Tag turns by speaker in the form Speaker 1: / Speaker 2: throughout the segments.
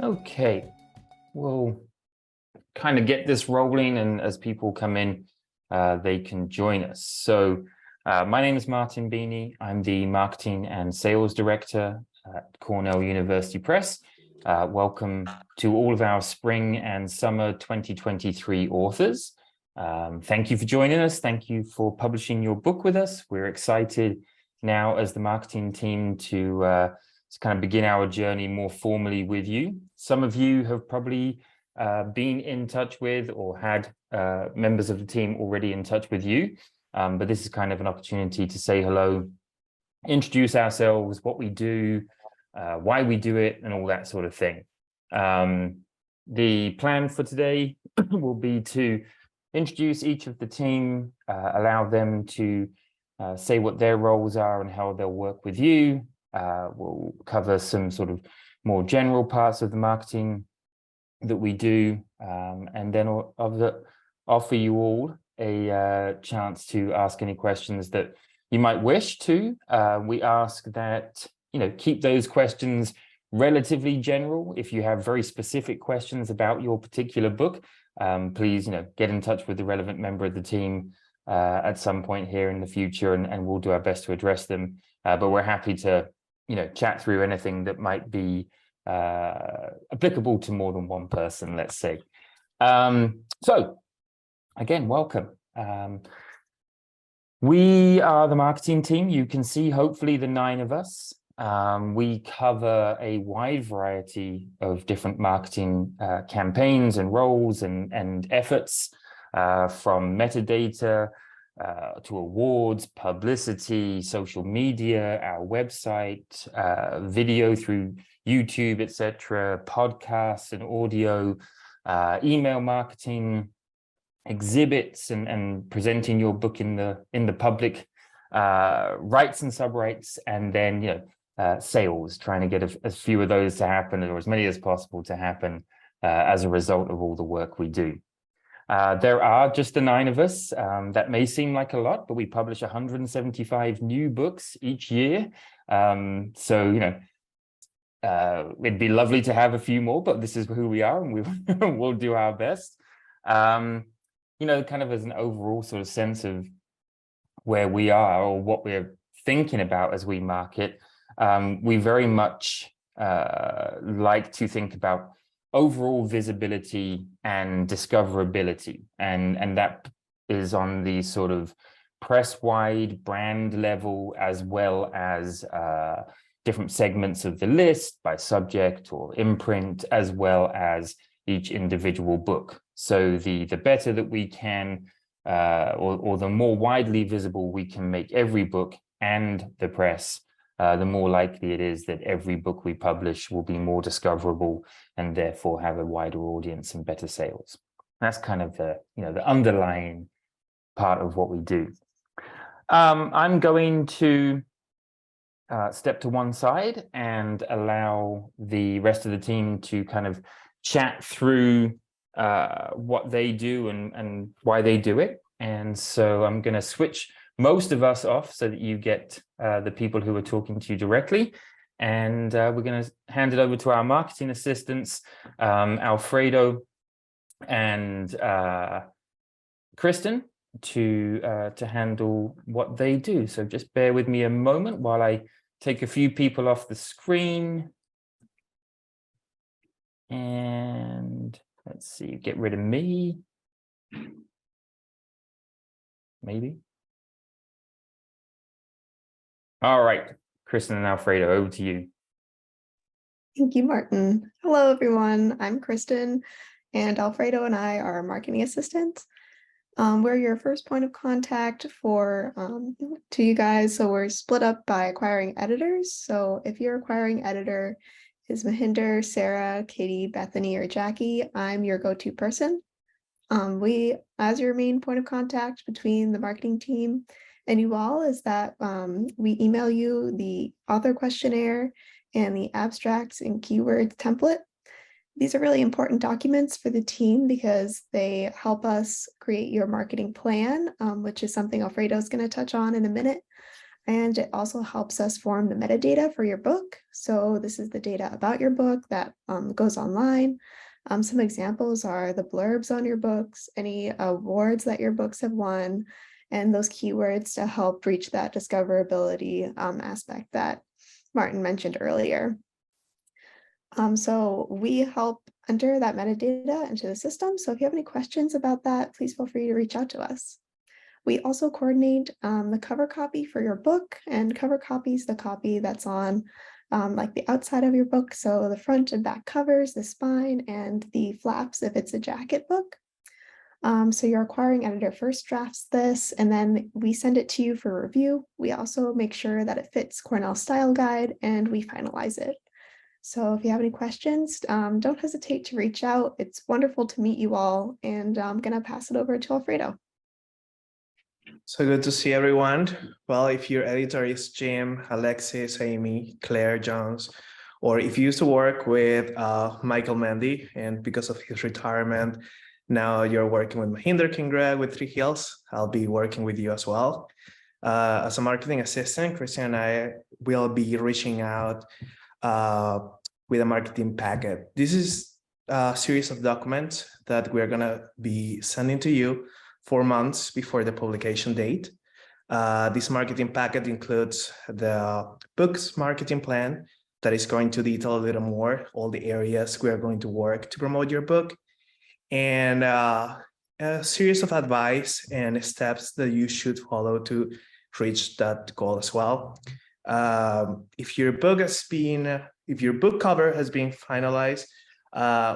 Speaker 1: Okay, we'll kind of get this rolling, and as people come in, they can join us. So my name is Martin Beanie. I'm the Marketing and Sales Director at Cornell University Press. Welcome to all of our spring and summer 2023 authors. Thank you for joining us. Thank you for publishing your book with us. We're excited now as the marketing team to kind of begin our journey more formally with you. Some of you have probably been in touch with or had members of the team already in touch with you, but this is kind of an opportunity to say hello, introduce ourselves, what we do, why we do it, and all that sort of thing. The plan for today will be to introduce each of the team, allow them to say what their roles are and how they'll work with you. We'll cover some sort of more general parts of the marketing that we do, and then offer you all a chance to ask any questions that you might wish to. We ask that, keep those questions relatively general. If you have very specific questions about your particular book, please, get in touch with the relevant member of the team at some point here in the future, and we'll do our best to address them. But we're happy to, chat through anything that might be applicable to more than one person, let's say. So again, welcome. We are the marketing team. You can see hopefully the 9 of us. We cover a wide variety of different marketing campaigns and roles and efforts, from metadata to awards, publicity, social media, our website, video through YouTube, etc., podcasts and audio, email marketing, exhibits, and presenting your book in the public, rights and sub-rights, and then sales, trying to get as few of those to happen or as many as possible to happen as a result of all the work we do. There are just the 9 of us. That may seem like a lot, but we publish 175 new books each year. So, it'd be lovely to have a few more, but this is who we are, and we'll do our best. Kind of as an overall sort of sense of where we are or what we're thinking about as we market, we very much like to think about overall visibility and discoverability, and that is on the sort of press-wide brand level, as well as different segments of the list by subject or imprint, as well as each individual book. So the better that we can, or the more widely visible we can make every book and the press, the more likely it is that every book we publish will be more discoverable and therefore have a wider audience and better sales. That's kind of the underlying part of what we do. I'm going to step to one side and allow the rest of the team to kind of chat through what they do and why they do it. And so I'm going to switch most of us off so that you get the people who are talking to you directly. And we're going to hand it over to our marketing assistants, Alfredo and Kristen, to handle what they do. So just bear with me a moment while I take a few people off the screen. And let's see, get rid of me. Maybe. All right, Kristen and Alfredo, over to you.
Speaker 2: Thank you, Martin. Hello, everyone. I'm Kristen, and Alfredo and I are marketing assistants. We're your first point of contact to you guys. So we're split up by acquiring editors. So if your acquiring editor is Mahinder, Sarah, Katie, Bethany, or Jackie, I'm your go-to person. We, as your main point of contact between the marketing team and you all, is that we email you the author questionnaire and the abstracts and keywords template. These are really important documents for the team because they help us create your marketing plan, which is something Alfredo is going to touch on in a minute. And it also helps us form the metadata for your book. So this is the data about your book that goes online. Some examples are the blurbs on your books, any awards that your books have won, and those keywords to help reach that discoverability aspect that Martin mentioned earlier. So we help enter that metadata into the system. So if you have any questions about that, please feel free to reach out to us. We also coordinate the cover copy for your book, and cover copy is the copy that's on like the outside of your book. So the front and back covers, the spine, and the flaps if it's a jacket book. So your acquiring editor first drafts this, and then we send it to you for review. We also make sure that it fits Cornell style guide, and we finalize it. So if you have any questions, don't hesitate to reach out. It's wonderful to meet you all, and I'm going to pass it over to Alfredo.
Speaker 3: So good to see everyone. Well, if your editor is Jim, Alexis, Amy, Claire Jones, or if you used to work with Michael Mendy, and because of his retirement, now you're working with Mahinder Kingra with 3 Hills, I'll be working with you as well. As a marketing assistant, Christian and I will be reaching out with a marketing packet. This is a series of documents that we're going to be sending to you 4 months before the publication date. This marketing packet includes the book's marketing plan that is going to detail a little more all the areas we are going to work to promote your book, and a series of advice and steps that you should follow to reach that goal as well. If your book cover has been finalized,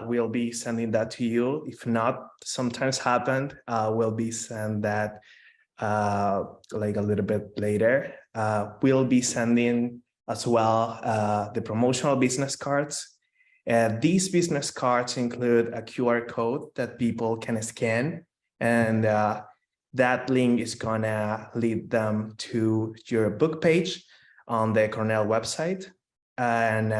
Speaker 3: we'll be sending that to you. If not, sometimes happened, we'll be send that like a little bit later. We'll be sending as well the promotional business cards. These business cards include a QR code that people can scan, and that link is gonna lead them to your book page on the Cornell website. And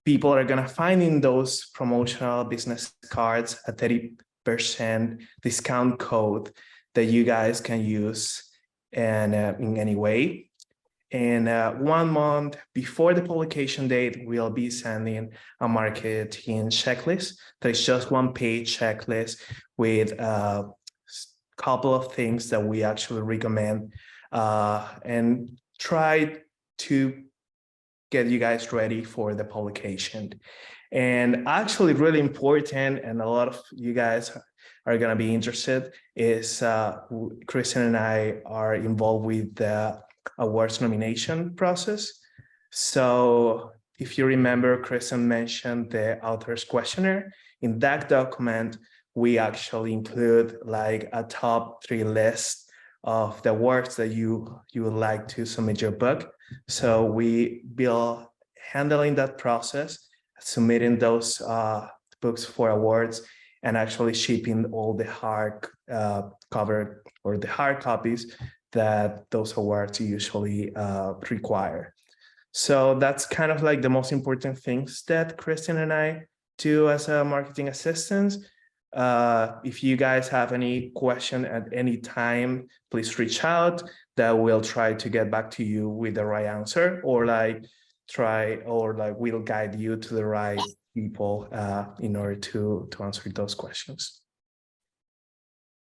Speaker 3: people are gonna find in those promotional business cards a 30% discount code that you guys can use and in any way. And 1 month before the publication date, we'll be sending a marketing checklist. There's just 1-page checklist with a couple of things that we actually recommend and try to get you guys ready for the publication. And actually really important, and a lot of you guys are going to be interested, is Kristen and I are involved with the awards nomination process. So if you remember, Kristen mentioned the author's questionnaire. In that document, we actually include like a top 3 list of the awards that you would like to submit your book. So we will handling that process, submitting those books for awards, and actually shipping all the hard cover or the hard copies that those awards usually require. So that's kind of like the most important things that Kristen and I do as a marketing assistants. If you guys have any question at any time, please reach out. That we'll try to get back to you with the right answer, or we'll guide you to the right people in order to answer those questions.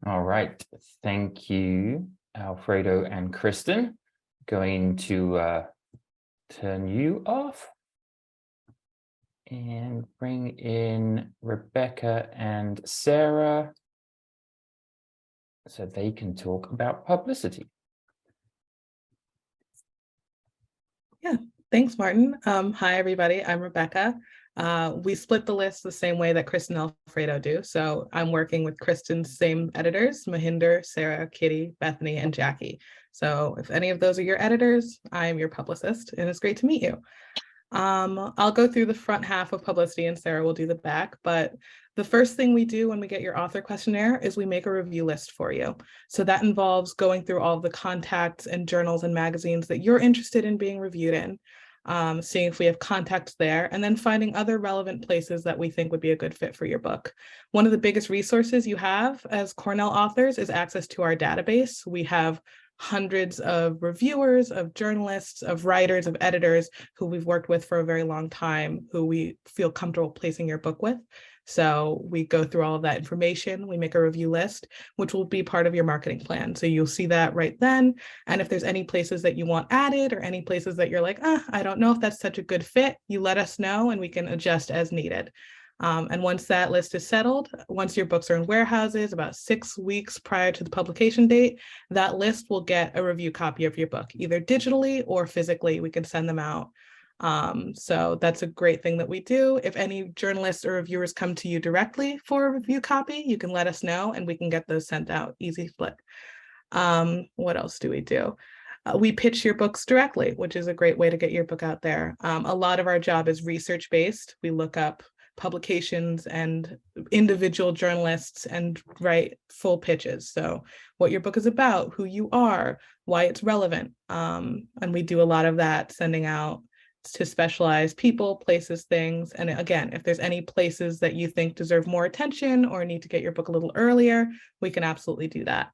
Speaker 1: All right, thank you, Alfredo and Kristen. Going to turn you off and bring in Rebecca and Sarah so they can talk about publicity.
Speaker 4: Yeah, thanks, Martin. Hi, everybody. I'm Rebecca. We split the list the same way that Kristen and Alfredo do. So I'm working with Kristen's same editors, Mahinder, Sarah, Kitty, Bethany, and Jackie. So if any of those are your editors, I am your publicist, and it's great to meet you. I'll go through the front half of publicity and Sarah will do the back, but the first thing we do when we get your author questionnaire is we make a review list for you. So that involves going through all of the contacts and journals and magazines that you're interested in being reviewed in, seeing if we have contacts there, and then finding other relevant places that we think would be a good fit for your book. One of the biggest resources you have as Cornell authors is access to our database. We have hundreds of reviewers, of journalists, of writers, of editors who we've worked with for a very long time, who we feel comfortable placing your book with. So we go through all of that information. We make a review list, which will be part of your marketing plan. So you'll see that right then. And if there's any places that you want added or any places that you're like, I don't know if that's such a good fit, you let us know and we can adjust as needed. And once that list is settled, once your books are in warehouses, about 6 weeks prior to the publication date, that list will get a review copy of your book, either digitally or physically. We can send them out. So that's a great thing that we do. If any journalists or reviewers come to you directly for a review copy, you can let us know and we can get those sent out. Easy flip. What else do we do? We pitch your books directly, which is a great way to get your book out there. A lot of our job is research-based. We look up publications and individual journalists and write full pitches. So what your book is about, who you are, why it's relevant. And we do a lot of that, sending out to specialized people, places, things. And again, if there's any places that you think deserve more attention or need to get your book a little earlier, we can absolutely do that.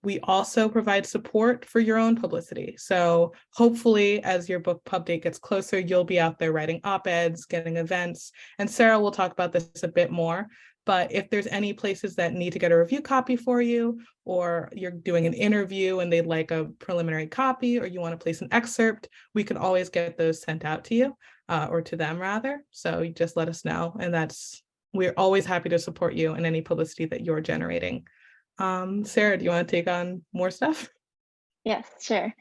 Speaker 4: We also provide support for your own publicity. So hopefully as your book pub date gets closer, you'll be out there writing op-eds, getting events, and Sarah will talk about this a bit more. But if there's any places that need to get a review copy for you, or you're doing an interview and they'd like a preliminary copy, or you want to place an excerpt, we can always get those sent out to you, or to them rather. So you just let us know. And we're always happy to support you in any publicity that you're generating. Sarah, do you want to take on more stuff?
Speaker 5: Yes, sure.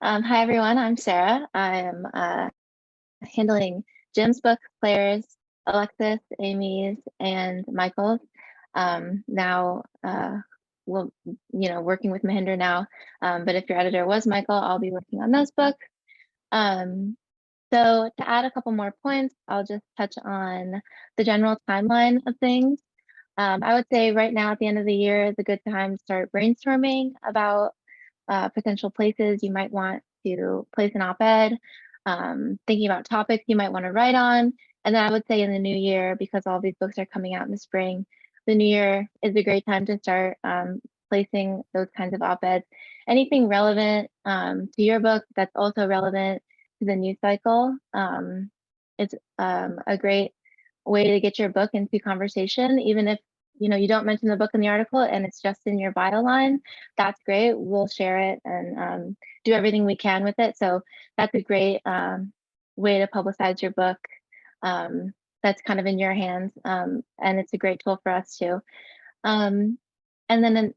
Speaker 5: Hi, everyone. I'm Sarah. I am handling Jim's book, Claire's, Alexis, Amy's, and Michael's. Now, working with Mahinder now. But if your editor was Michael, I'll be working on those books. So to add a couple more points, I'll just touch on the general timeline of things. I would say right now at the end of the year is a good time to start brainstorming about potential places you might want to place an op-ed, thinking about topics you might want to write on. And then I would say in the new year, because all these books are coming out in the spring, the new year is a great time to start placing those kinds of op-eds. Anything relevant to your book that's also relevant to the news cycle. It's a great way to get your book into conversation, even if you don't mention the book in the article and it's just in your bio line. That's great. We'll share it and do everything we can with it. So that's a great way to publicize your book. That's kind of in your hands, and it's a great tool for us too. And then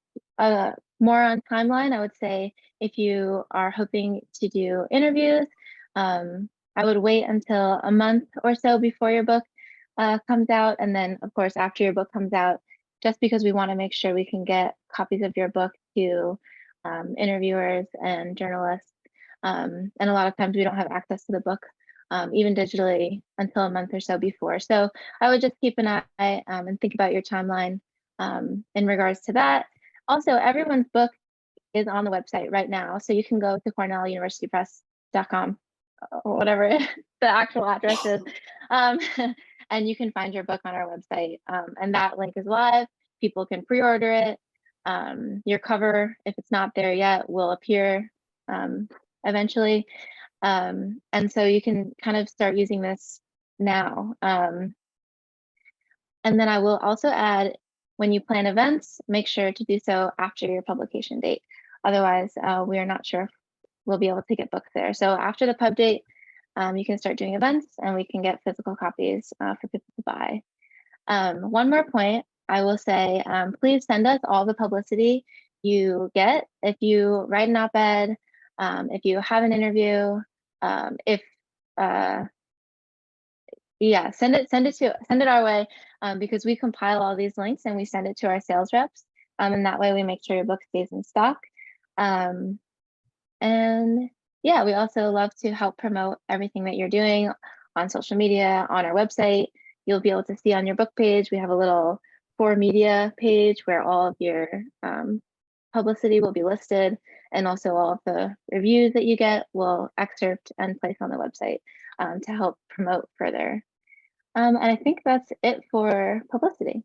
Speaker 5: more on timeline, I would say if you are hoping to do interviews, I would wait until a month or so before your book comes out. And then of course, after your book comes out, just because we want to make sure we can get copies of your book to interviewers and journalists. And a lot of times we don't have access to the book, even digitally, until a month or so before. So I would just keep an eye and think about your timeline in regards to that. Also, everyone's book is on the website right now. So you can go to cornelluniversitypress.com or whatever the actual address is. And you can find your book on our website. And that link is live. People can pre-order it. Your cover, if it's not there yet, will appear eventually. And so you can kind of start using this now. And then I will also add, when you plan events, make sure to do so after your publication date. Otherwise, we are not sure if we'll be able to get books there. So after the pub date, you can start doing events and we can get physical copies for people to buy. One more point, I will say, please send us all the publicity you get. If you write an op-ed, if you have an interview, send it our way, because we compile all these links and we send it to our sales reps. And that way we make sure your book stays in stock. And yeah, we also love to help promote everything that you're doing on social media, on our website. You'll be able to see on your book page, we have a little for media page where all of your publicity will be listed, and also all of the reviews that you get will excerpt and place on the website to help promote further. And I think that's it for publicity.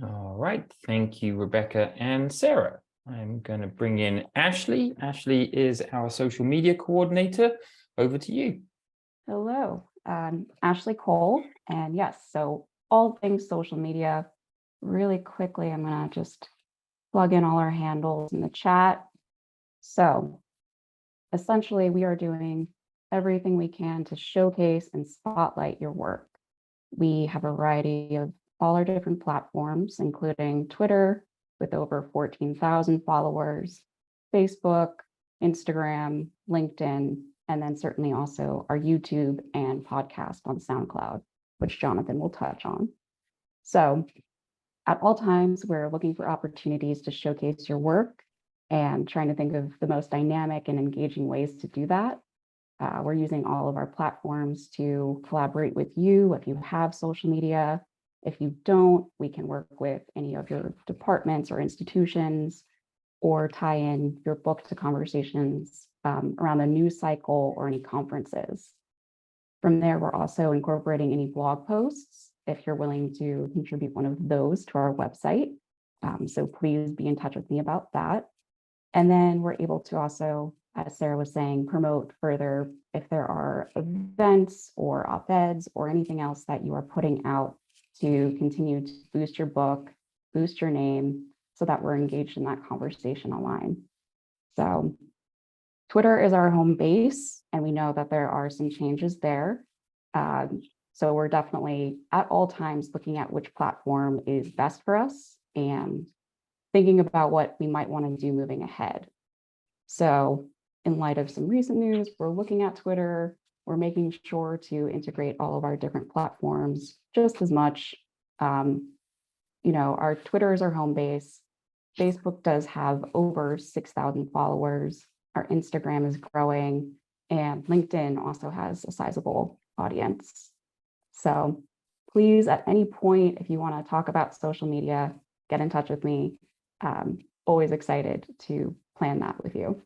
Speaker 1: All right, thank you, Rebecca and Sarah. I'm going to bring in Ashley. Ashley is our social media coordinator. Over to you.
Speaker 6: Hello, Ashley Cole, and yes, so all things social media. Really quickly, I'm gonna just plug in all our handles in the chat. So essentially, we are doing everything we can to showcase and spotlight your work. We have a variety of all our different platforms, including Twitter with over 14,000 followers, Facebook, Instagram, LinkedIn, and then certainly also our YouTube and podcast on SoundCloud, which Jonathan will touch on. So at all times, we're looking for opportunities to showcase your work and trying to think of the most dynamic and engaging ways to do that. We're using all of our platforms to collaborate with you if you have social media. If you don't, we can work with any of your departments or institutions or tie in your book to conversations around the news cycle or any conferences. From there, we're also incorporating any blog posts if you're willing to contribute one of those to our website. So please be in touch with me about that. And then we're able to also, as Sarah was saying, promote further if there are events or op-eds or anything else that you are putting out to continue to boost your book, boost your name, so that we're engaged in that conversation online. So Twitter is our home base, and we know that there are some changes there. So we're definitely at all times looking at which platform is best for us and thinking about what we might want to do moving ahead. So in light of some recent news, we're looking at Twitter. We're making sure to integrate all of our different platforms just as much. Our Twitter is our home base. Facebook does have over 6,000 followers. Our Instagram is growing, and LinkedIn also has a sizable audience. So please, at any point, if you want to talk about social media, get in touch with me. Always excited to plan that with you.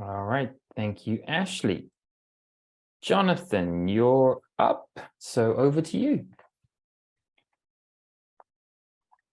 Speaker 1: All right. Thank you, Ashley. Jonathan, you're up. So over to you.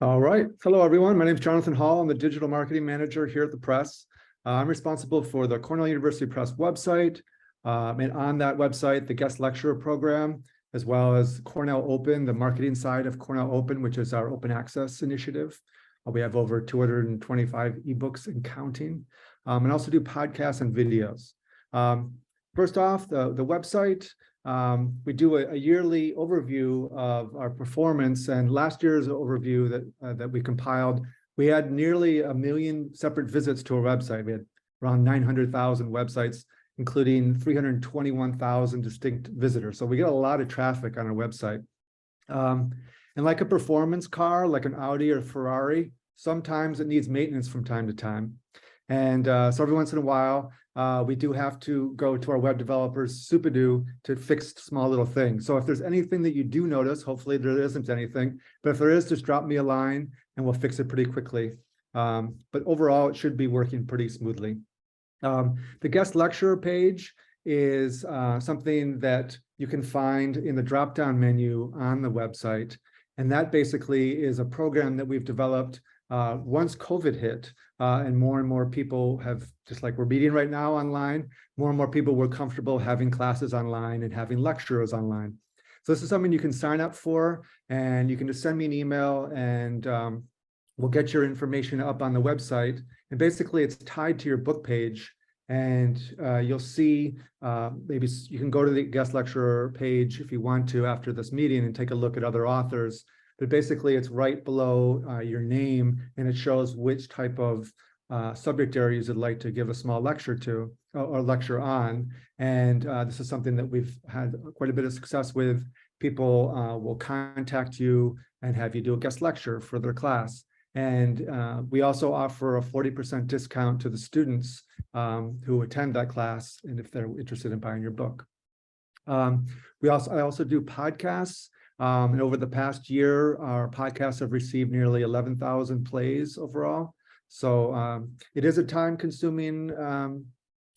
Speaker 7: All right. Hello, everyone. My name is Jonathan Hall. I'm the digital marketing manager here at the Press. I'm responsible for the Cornell University Press website. And on that website, the guest lecturer program, as well as Cornell Open, the marketing side of Cornell Open, which is our open access initiative. We have over 225 ebooks and counting, and also do podcasts and videos. First off, the website, we do a yearly overview of our performance, and last year's overview that we compiled, we had nearly 1 million separate visits to our website. We had around 900,000 websites, including 321,000 distinct visitors. So we get a lot of traffic on our website. And like a performance car, like an Audi or Ferrari, sometimes it needs maintenance from time to time. And so every once in a while, we do have to go to our web developers, Superdoo, to fix small little things. So if there's anything that you do notice, hopefully there isn't anything, but if there is, just drop me a line and we'll fix it pretty quickly. But overall, it should be working pretty smoothly. The guest lecturer page is something that you can find in the drop-down menu on the website. And that basically is a program that we've developed once COVID hit, and more people have, just like we're meeting right now online, more and more people were comfortable having classes online and having lecturers online. So this is something you can sign up for, and you can just send me an email, and we'll get your information up on the website. And basically it's tied to your book page, and you'll see, maybe you can go to the guest lecturer page if you want to after this meeting and take a look at other authors. But basically it's right below your name, and it shows which type of subject areas you'd like to give a small lecture to or lecture on. And this is something that we've had quite a bit of success with. People will contact you and have you do a guest lecture for their class. And we also offer a 40% discount to the students who attend that class, and if they're interested in buying your book. I also do podcasts. And over the past year, our podcasts have received nearly 11,000 plays overall. So it is a time-consuming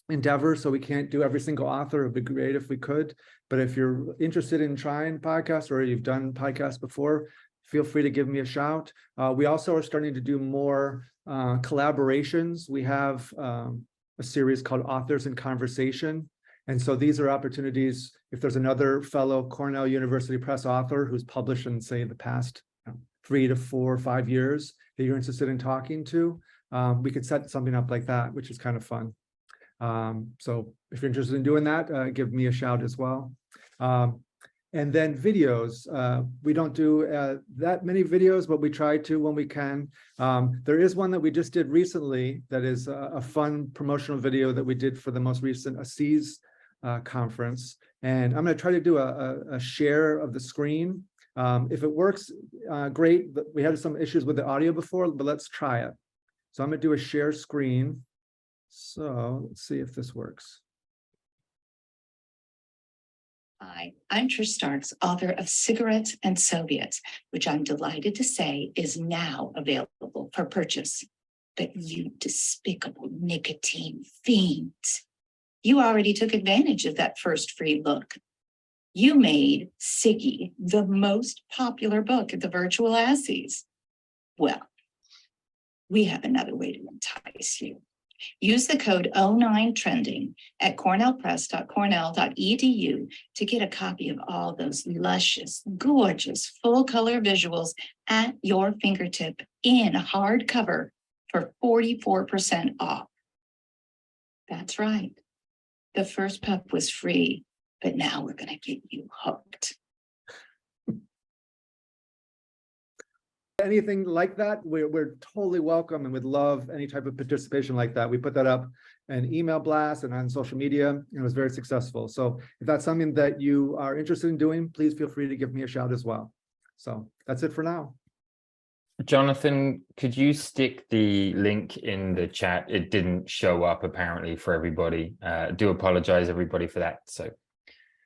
Speaker 7: endeavor, so we can't do every single author. It'd be great if we could. But if you're interested in trying podcasts, or you've done podcasts before, feel free to give me a shout. We also are starting to do more collaborations. We have a series called Authors in Conversation. And so these are opportunities, if there's another fellow Cornell University Press author who's published in, say, the past 3 to 4 or 5 years that you're interested in talking to, we could set something up like that, which is kind of fun. So if you're interested in doing that, give me a shout as well. And then videos. We don't do that many videos, but we try to when we can. There is one that we just did recently that is a fun promotional video that we did for the most recent ASEES conference. And I'm going to try to do a share of the screen. If it works, great. But we had some issues with the audio before, but let's try it. So I'm going to do a share screen. So let's see if this works.
Speaker 8: Hi, I'm Trish Starks, author of Cigarettes and Soviets, which I'm delighted to say is now available for purchase. But you despicable nicotine fiends, you already took advantage of that first free look. You made Siggy the most popular book at the virtual ASEES. Well, we have another way to entice you. Use the code 09trending at cornellpress.cornell.edu to get a copy of all those luscious, gorgeous, full-color visuals at your fingertip in hardcover for 44% off. That's right. The first pup was free, but now we're going to get you hooked.
Speaker 7: Anything like that, we're totally welcome and would love any type of participation like that. We put that up in email blasts and on social media, and it was very successful. So if that's something that you are interested in doing, please feel free to give me a shout as well. So that's it for now.
Speaker 1: Jonathan, could you stick the link in the chat? It didn't show up apparently for everybody. Do apologize everybody for that. So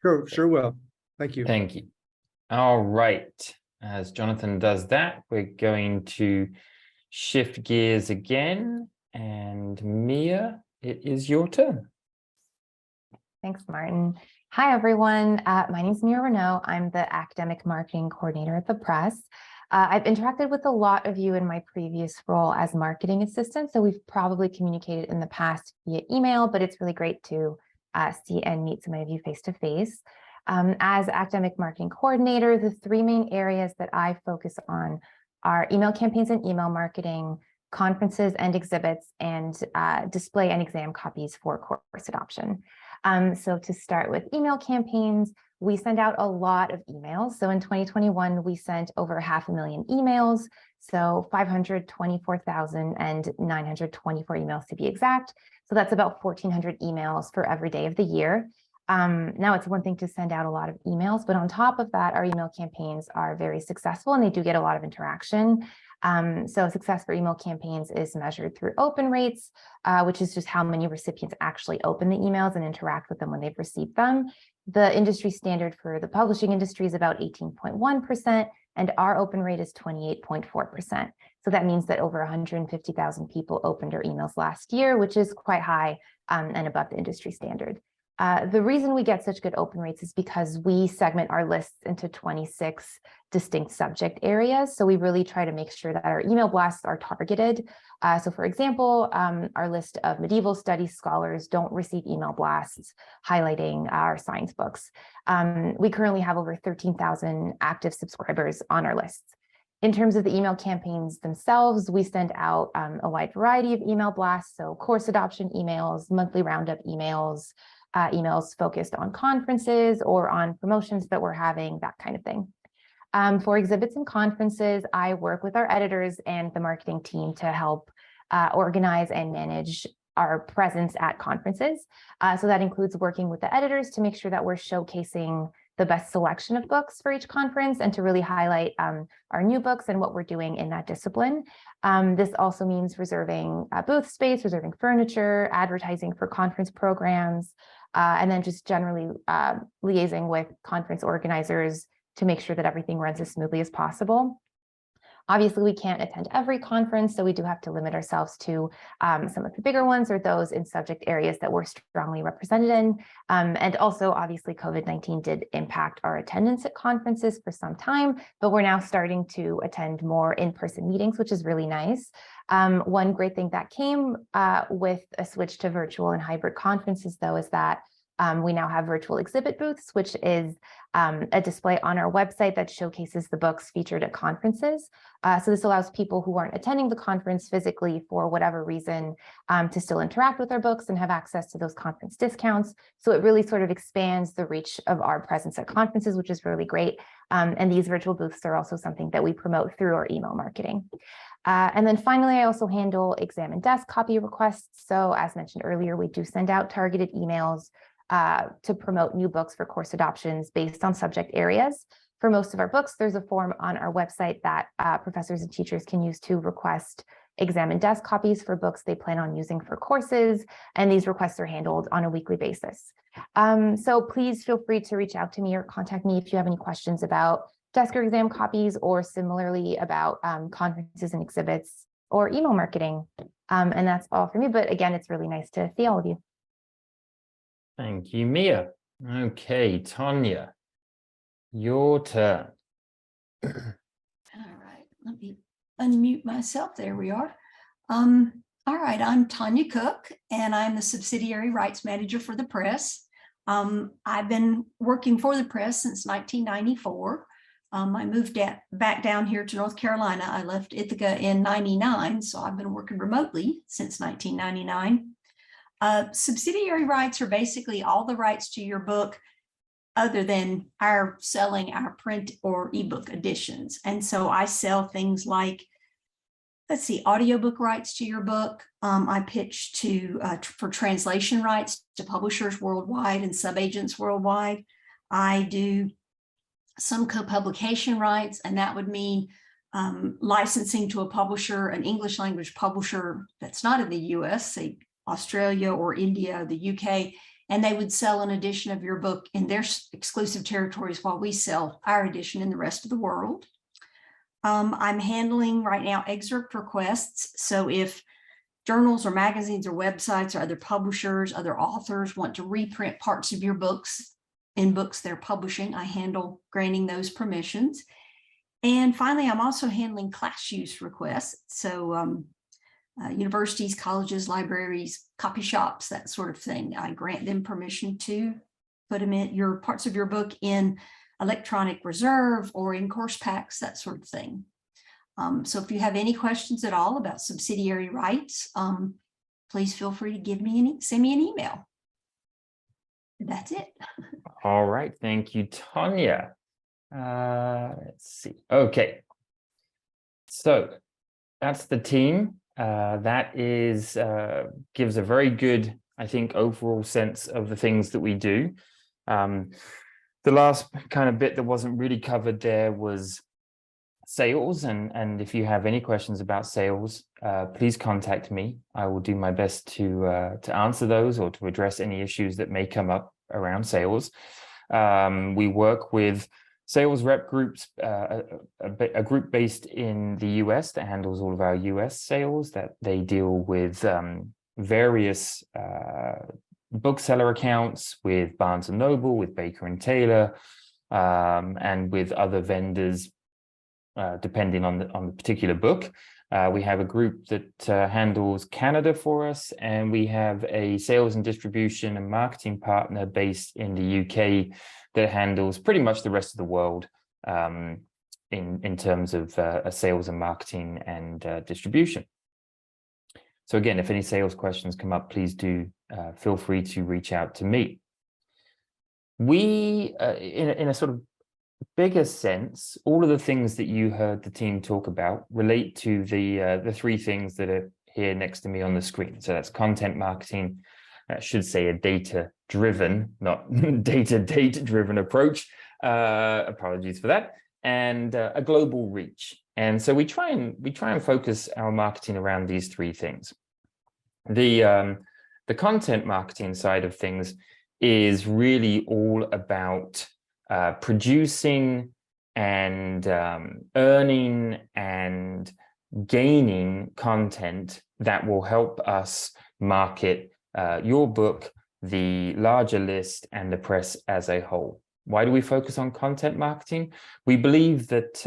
Speaker 7: Sure will. Thank you.
Speaker 1: Thank you. All right. As Jonathan does that, we're going to shift gears again. And Mia, it is your turn.
Speaker 9: Thanks, Martin. Hi, everyone. My name is Mia Renaud. I'm the academic marketing coordinator at the Press. I've interacted with a lot of you in my previous role as marketing assistant, so we've probably communicated in the past via email, but it's really great to see and meet some of you face to face. As academic marketing coordinator, the 3 main areas that I focus on are email campaigns and email marketing, conferences and exhibits, and display and exam copies for course adoption. So to start with email campaigns, we send out a lot of emails. So in 2021, we sent over 500,000 emails, so 524,924 emails to be exact. So that's about 1,400 emails for every day of the year. Now it's one thing to send out a lot of emails, but on top of that, our email campaigns are very successful and they do get a lot of interaction. So success for email campaigns is measured through open rates, which is just how many recipients actually open the emails and interact with them when they've received them. The industry standard for the publishing industry is about 18.1%, and our open rate is 28.4%. So that means that over 150,000 people opened our emails last year, which is quite high and above the industry standard. The reason we get such good open rates is because we segment our lists into 26 distinct subject areas. So we really try to make sure that our email blasts are targeted. So for example, our list of medieval studies scholars don't receive email blasts highlighting our science books. We currently have over 13,000 active subscribers on our lists. In terms of the email campaigns themselves, we send out a wide variety of email blasts. So course adoption emails, monthly roundup emails, emails focused on conferences or on promotions that we're having, that kind of thing. For exhibits and conferences, I work with our editors and the marketing team to help organize and manage our presence at conferences. So that includes working with the editors to make sure that we're showcasing the best selection of books for each conference and to really highlight our new books and what we're doing in that discipline. This also means reserving booth space, reserving furniture, advertising for conference programs, and then just generally liaising with conference organizers to make sure that everything runs as smoothly as possible. Obviously, we can't attend every conference, so we do have to limit ourselves to some of the bigger ones or those in subject areas that we're strongly represented in. And also, obviously, COVID-19 did impact our attendance at conferences for some time, but we're now starting to attend more in-person meetings, which is really nice. One great thing that came with a switch to virtual and hybrid conferences, though, is that we now have virtual exhibit booths, which is a display on our website that showcases the books featured at conferences. So this allows people who aren't attending the conference physically for whatever reason to still interact with our books and have access to those conference discounts. So it really sort of expands the reach of our presence at conferences, which is really great. And these virtual booths are also something that we promote through our email marketing. And then finally, I also handle exam and desk copy requests. So as mentioned earlier, we do send out targeted emails to promote new books for course adoptions based on subject areas. For most of our books, there's a form on our website that professors and teachers can use to request exam and desk copies for books they plan on using for courses, and these requests are handled on a weekly basis. So please feel free to reach out to me or contact me if you have any questions about desk or exam copies, or similarly about conferences and exhibits or email marketing. And that's all for me, but again, it's really nice to see all of you.
Speaker 1: Thank you, Mia. Okay, Tanya, your turn.
Speaker 10: All right, let me unmute myself. There we are. All right, I'm Tanya Cook, and I'm the subsidiary rights manager for the press. I've been working for the press since 1994. I moved back down here to North Carolina. I left Ithaca in '99, so I've been working remotely since 1999. Subsidiary rights are basically all the rights to your book other than our selling our print or ebook editions. And so I sell things like, let's see, audiobook rights to your book. I pitch for translation rights to publishers worldwide and subagents worldwide. I do some co-publication rights, and that would mean licensing to a publisher, an English language publisher that's not in the US, say Australia or India, the UK, and they would sell an edition of your book in their exclusive territories while we sell our edition in the rest of the world. I'm handling right now excerpt requests. So if journals or magazines or websites or other publishers, other authors want to reprint parts of your books in books they're publishing, I handle granting those permissions. And finally, I'm also handling class use requests. So universities, colleges, libraries, copy shops, that sort of thing. I grant them permission to put them in your parts of your book in electronic reserve or in course packs, that sort of thing. So if you have any questions at all about subsidiary rights, please feel free to send me an email. That's it.
Speaker 1: All right, thank you, Tanya. Let's see. Okay, so that's the team. That gives a very good, I think, overall sense of the things that we do. The last kind of bit that wasn't really covered there was sales, and if you have any questions about sales, please contact me. I will do my best to answer those or to address any issues that may come up around sales. We work with sales rep groups, a group based in the US that handles all of our US sales, that they deal with various bookseller accounts, with Barnes & Noble, with Baker & Taylor, and with other vendors, depending on the particular book. We have a group that handles Canada for us, and we have a sales and distribution and marketing partner based in the UK that handles pretty much the rest of the world in terms of sales and marketing and distribution. So again, if any sales questions come up, please do feel free to reach out to me. We, in a sort of bigger sense, all of the things that you heard the team talk about relate to the three things that are here next to me on the screen. So that's content marketing, I should say a data-driven, not data-driven approach. Apologies for that. And a global reach. And so we try and focus our marketing around these three things. The content marketing side of things is really all about producing and earning and gaining content that will help us market your book, the larger list, and the press as a whole. Why do we focus on content marketing? We believe that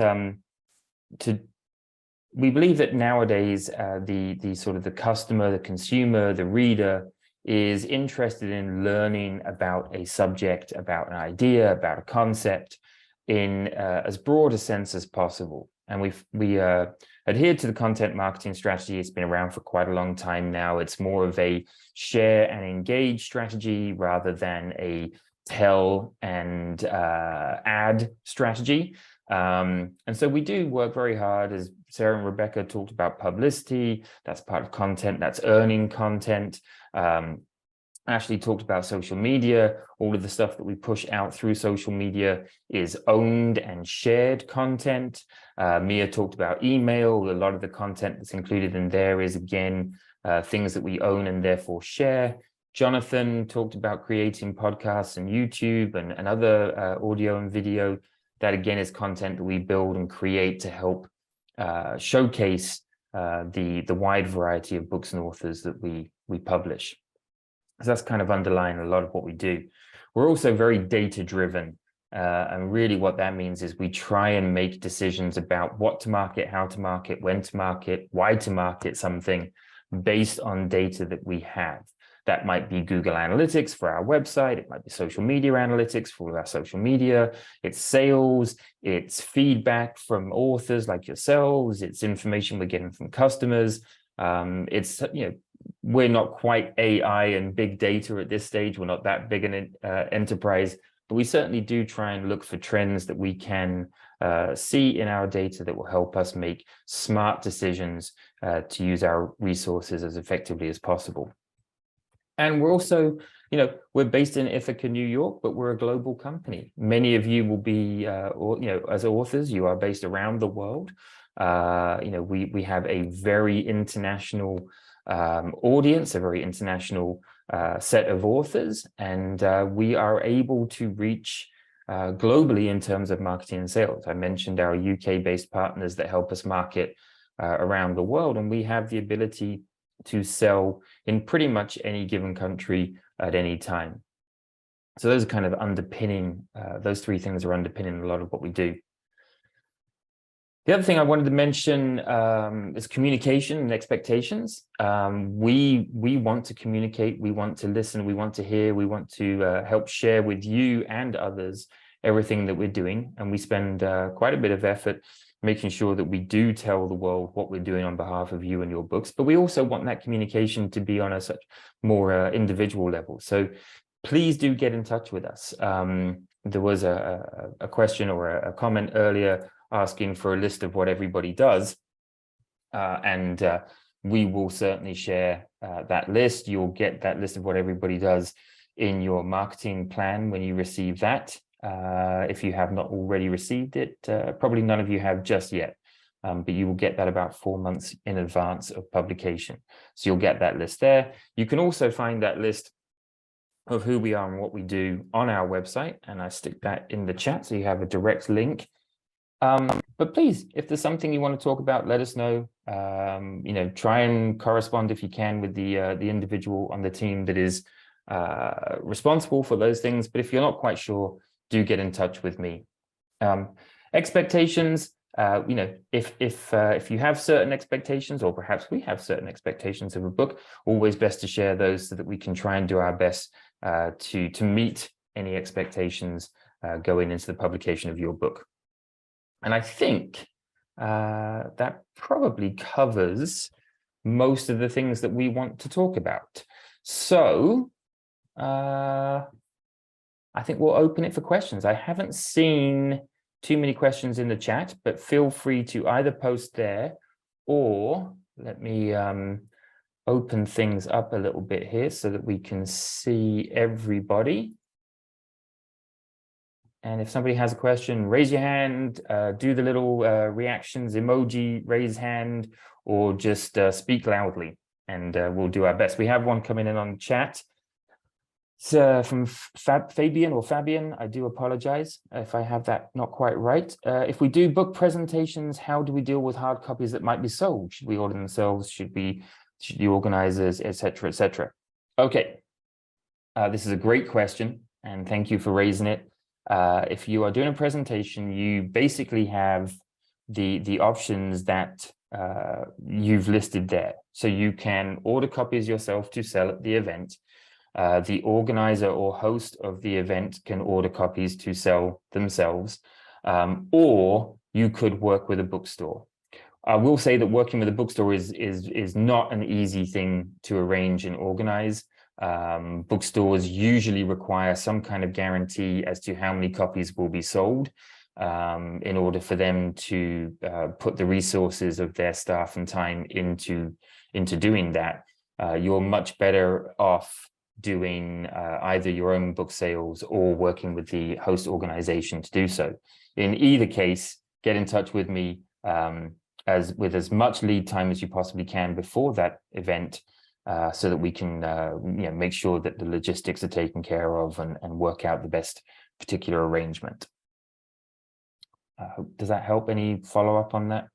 Speaker 1: nowadays the sort of the customer, the consumer, the reader is interested in learning about a subject, about an idea, about a concept in as broad a sense as possible. And we adhere to the content marketing strategy. It's been around for quite a long time now. It's more of a share and engage strategy rather than a tell and add strategy. And so we do work very hard, as Sarah and Rebecca talked about, publicity. That's part of content. That's earning content. Ashley talked about social media. All of the stuff that we push out through social media is owned and shared content. Mia talked about email. A lot of the content that's included in there is, again, things that we own and therefore share. Jonathan talked about creating podcasts and YouTube and other audio and video. That, again, is content that we build and create to help showcase the wide variety of books and authors that we publish. So that's kind of underlying a lot of what we do. We're also very data-driven. And really what that means is we try and make decisions about what to market, how to market, when to market, why to market something based on data that we have. That might be Google Analytics for our website. It might be social media analytics for our social media. It's sales. It's feedback from authors like yourselves. It's information we're getting from customers. It's, you know, we're not quite AI and big data at this stage. We're not that big an enterprise, but we certainly do try and look for trends that we can see in our data that will help us make smart decisions to use our resources as effectively as possible. And we're also, you know, we're based in Ithaca, New York, but we're a global company. Many of you will be, or, you know, as authors, you are based around the world. You know, we have a very international audience, a very international set of authors, and we are able to reach globally in terms of marketing and sales. I mentioned our UK-based partners that help us market around the world, and we have the ability to sell in pretty much any given country at any time. So those are kind of underpinning, those three things are underpinning a lot of what we do. The other thing I wanted to mention is communication and expectations. We want to communicate, we want to listen, we want to hear, we want to help share with you and others everything that we're doing. And we spend quite a bit of effort making sure that we do tell the world what we're doing on behalf of you and your books. But we also want that communication to be on a such more individual level. So please do get in touch with us. There was a question or a comment earlier asking for a list of what everybody does. And we will certainly share that list. You'll get that list of what everybody does in your marketing plan when you receive that. If you have not already received it, probably none of you have just yet, but you will get that about 4 months in advance of publication. So you'll get that list there. You can also find that list of who we are and what we do on our website, and I stick that in the chat so you have a direct link. But please, if there's something you want to talk about, let us know. You know, try and correspond if you can with the individual on the team that is responsible for those things. But if you're not quite sure, do get in touch with me. Expectations, you know, if you have certain expectations, or perhaps we have certain expectations of a book, always best to share those so that we can try and do our best to meet any expectations going into the publication of your book. And I think that probably covers most of the things that we want to talk about. So I think we'll open it for questions. I haven't seen too many questions in the chat, but feel free to either post there, or let me open things up a little bit here so that we can see everybody. And if somebody has a question, raise your hand, do the little reactions emoji, raise hand, or just speak loudly, and we'll do our best. We have one coming in on chat. from Fabian. I do apologize if I have that not quite right. If we do book presentations, how do we deal with hard copies that might be sold? Should we order themselves? Should the organizers, etc., etc.? Okay, this is a great question, and thank you for raising it. If you are doing a presentation, you basically have the options that you've listed there. So you can order copies yourself to sell at the event. The organizer or host of the event can order copies to sell themselves, or you could work with a bookstore. I will say that working with a bookstore is not an easy thing to arrange and organize. Bookstores usually require some kind of guarantee as to how many copies will be sold in order for them to put the resources of their staff and time into doing that. You're much better off doing either your own book sales or working with the host organization to do so. In either case, get in touch with me with as much lead time as you possibly can before that event, so that we can make sure that the logistics are taken care of and work out the best particular arrangement. Does that help? Any follow-up on that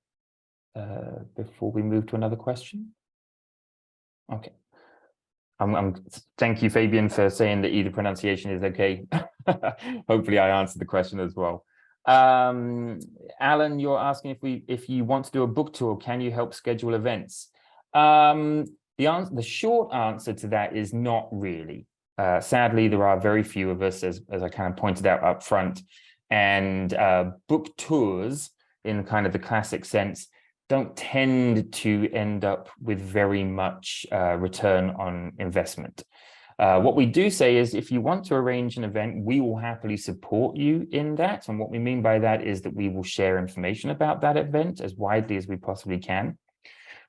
Speaker 1: before we move to another question? Okay. Thank you, Fabian, for saying that either pronunciation is okay. Hopefully I answered the question as well. Alan, you're asking if you want to do a book tour, can you help schedule events? The short answer to that is not really. Sadly, there are very few of us, as I kind of pointed out up front, and book tours in kind of the classic sense don't tend to end up with very much return on investment. What we do say is if you want to arrange an event, we will happily support you in that. And what we mean by that is that we will share information about that event as widely as we possibly can.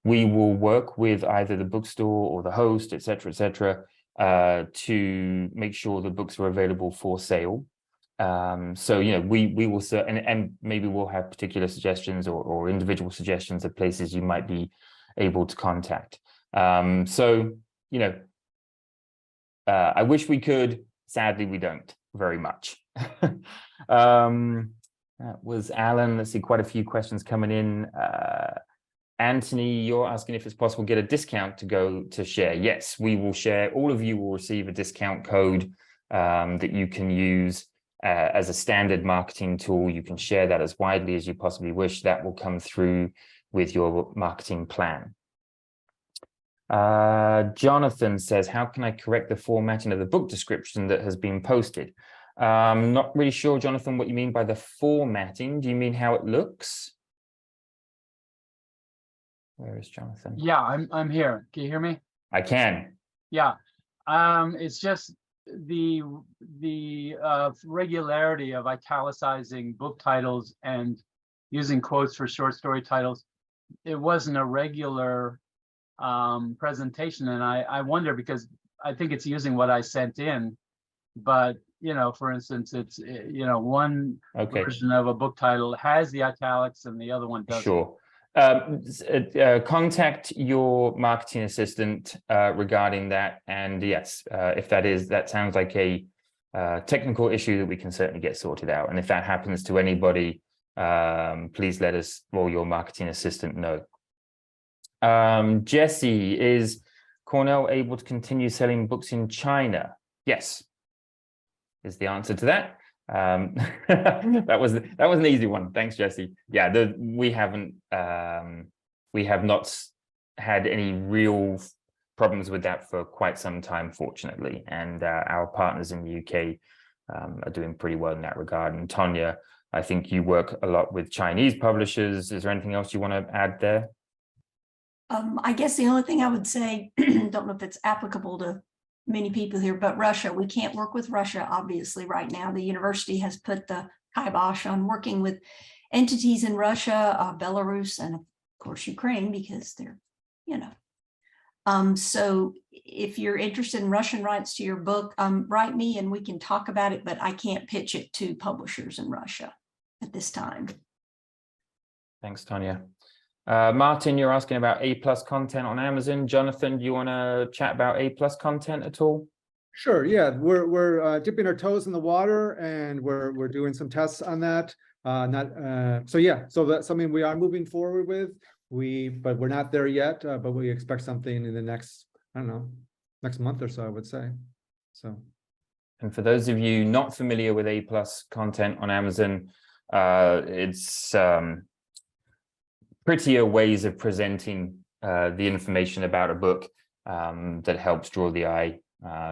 Speaker 1: We will work with either the bookstore or the host, et cetera, to make sure the books are available for sale. So, we will, and maybe we'll have particular suggestions or individual suggestions of places you might be able to contact. I wish we could. Sadly, we don't very much. That was Alan. Let's see, quite a few questions coming in. Anthony, you're asking if it's possible to get a discount to go to share. Yes, we will share. All of you will receive a discount code that you can use as a standard marketing tool. You can share that as widely as you possibly wish. That will come through with your marketing plan. Jonathan says, how can I correct the formatting of the book description that has been posted? Not really sure, Jonathan, what you mean by the formatting. Do you mean how it looks? Where is Jonathan?
Speaker 11: Yeah, I'm here. Can you hear me?
Speaker 1: I can.
Speaker 11: Yeah. It's just the regularity of italicizing book titles and using quotes for short story titles. It wasn't a regular presentation, and I wonder, because I think it's using what I sent in, but for instance, it's one version of a book title has the italics and the other one doesn't.
Speaker 1: Sure. Contact your marketing assistant regarding that, and yes, if that sounds like a technical issue that we can certainly get sorted out, and if that happens to anybody, please let us or your marketing assistant know. Jesse, is Cornell able to continue selling books in China? Yes, is the answer to that. That was an easy one. Thanks, Jesse. Yeah, we have not had any real problems with that for quite some time, fortunately, and our partners in the UK are doing pretty well in that regard. And Tonya, I think you work a lot with Chinese publishers. Is there anything else you want to add there?
Speaker 10: I guess the only thing I would say, don't know if it's applicable to many people here, but Russia, we can't work with Russia, obviously, right now. The university has put the kibosh on working with entities in Russia, Belarus, and of course, Ukraine, because they're, so if you're interested in Russian rights to your book, write me and we can talk about it, but I can't pitch it to publishers in Russia at this time.
Speaker 1: Thanks, Tonya. Martin, you're asking about A+ content on Amazon. Jonathan, do you want to chat about A+ content at all?
Speaker 7: Sure. Yeah, we're dipping our toes in the water, and we're doing some tests on that. So yeah, so that's something we are moving forward with. But we're not there yet. But we expect something in the next, I don't know, next month or so, I would say. So.
Speaker 1: And for those of you not familiar with A+ content on Amazon, it's prettier ways of presenting the information about a book that helps draw the eye.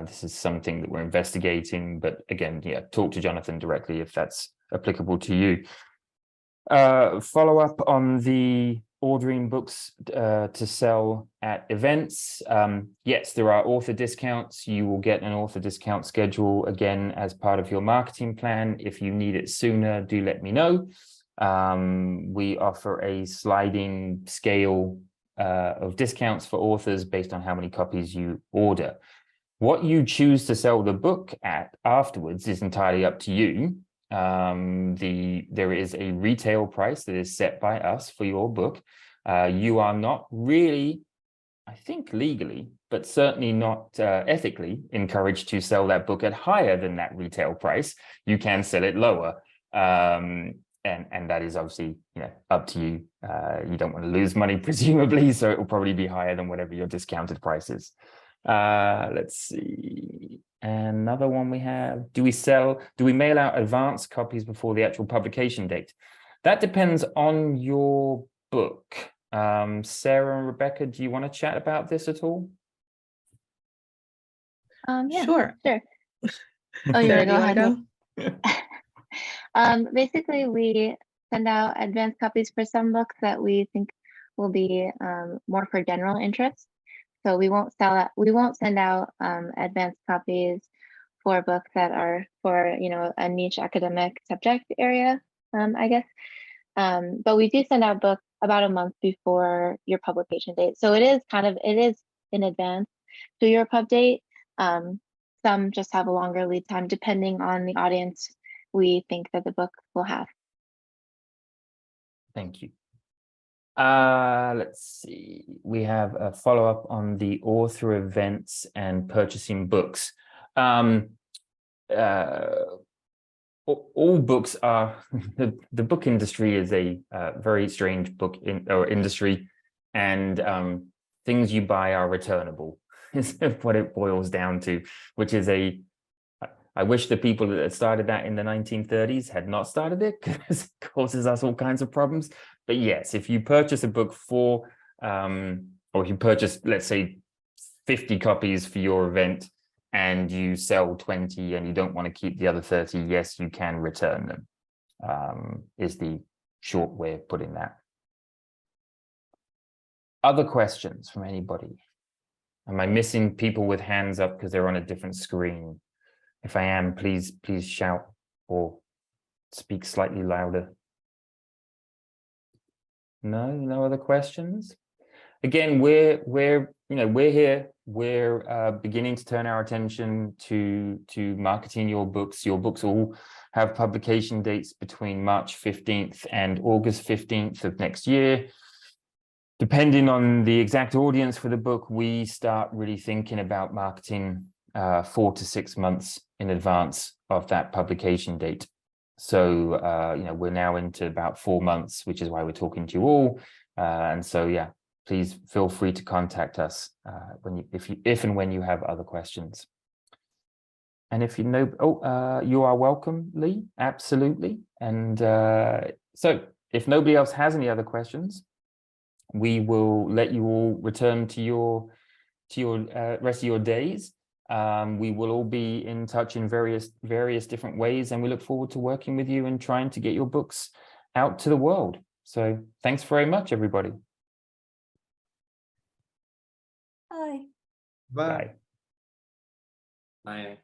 Speaker 1: This is something that we're investigating, but again, yeah, talk to Jonathan directly if that's applicable to you. Follow up on the ordering books to sell at events. Yes, there are author discounts. You will get an author discount schedule again as part of your marketing plan. If you need it sooner, do let me know. We offer a sliding scale of discounts for authors based on how many copies you order. What you choose to sell the book at afterwards is entirely up to you. There is a retail price that is set by us for your book. You are not really, I think legally, but certainly not ethically encouraged to sell that book at higher than that retail price. You can sell it lower. And that is obviously, you know, up to you. You don't want to lose money, presumably, so it will probably be higher than whatever your discounted price is. Let's see. Another one we have, do we mail out advance copies before the actual publication date? That depends on your book. Sarah and Rebecca, do you want to chat about this at all?
Speaker 5: Yeah,
Speaker 4: Sure.
Speaker 5: Oh, you
Speaker 4: Sarah,
Speaker 5: want to
Speaker 4: go ahead?
Speaker 5: Basically, we send out advance copies for some books that we think will be more for general interest. So we won't send out advanced copies for books that are for, you know, a niche academic subject area, I guess. But we do send out books about a month before your publication date. So it is in advance to your pub date. Some just have a longer lead time depending on the audience we think that the book will have.
Speaker 1: Thank you. Let's see. We have a follow-up on the author events and purchasing books. All books are the book industry is a very strange industry, and things you buy are returnable is what it boils down to, which is I wish the people that had started that in the 1930s had not started it, because it causes us all kinds of problems. But yes, if you purchase a book for, or if you purchase, let's say, 50 copies for your event and you sell 20 and you don't want to keep the other 30, yes, you can return them, is the short way of putting that. Other questions from anybody? Am I missing people with hands up because they're on a different screen? If I am, please shout or speak slightly louder. No other questions? Again, we're here. We're beginning to turn our attention to marketing your books. Your books all have publication dates between March 15th and August 15th of next year. Depending on the exact audience for the book, we start really thinking about marketing 4 to 6 months in advance of that publication date. So, we're now into about 4 months, which is why we're talking to you all. And so, yeah, please feel free to contact us if and when you have other questions. And if you know, you are welcome, Lee, absolutely. And so if nobody else has any other questions, we will let you all return to your rest of your days. We will all be in touch in various different ways, and we look forward to working with you and trying to get your books out to the world. So thanks very much, everybody.
Speaker 10: Bye.
Speaker 7: Bye.
Speaker 1: Bye.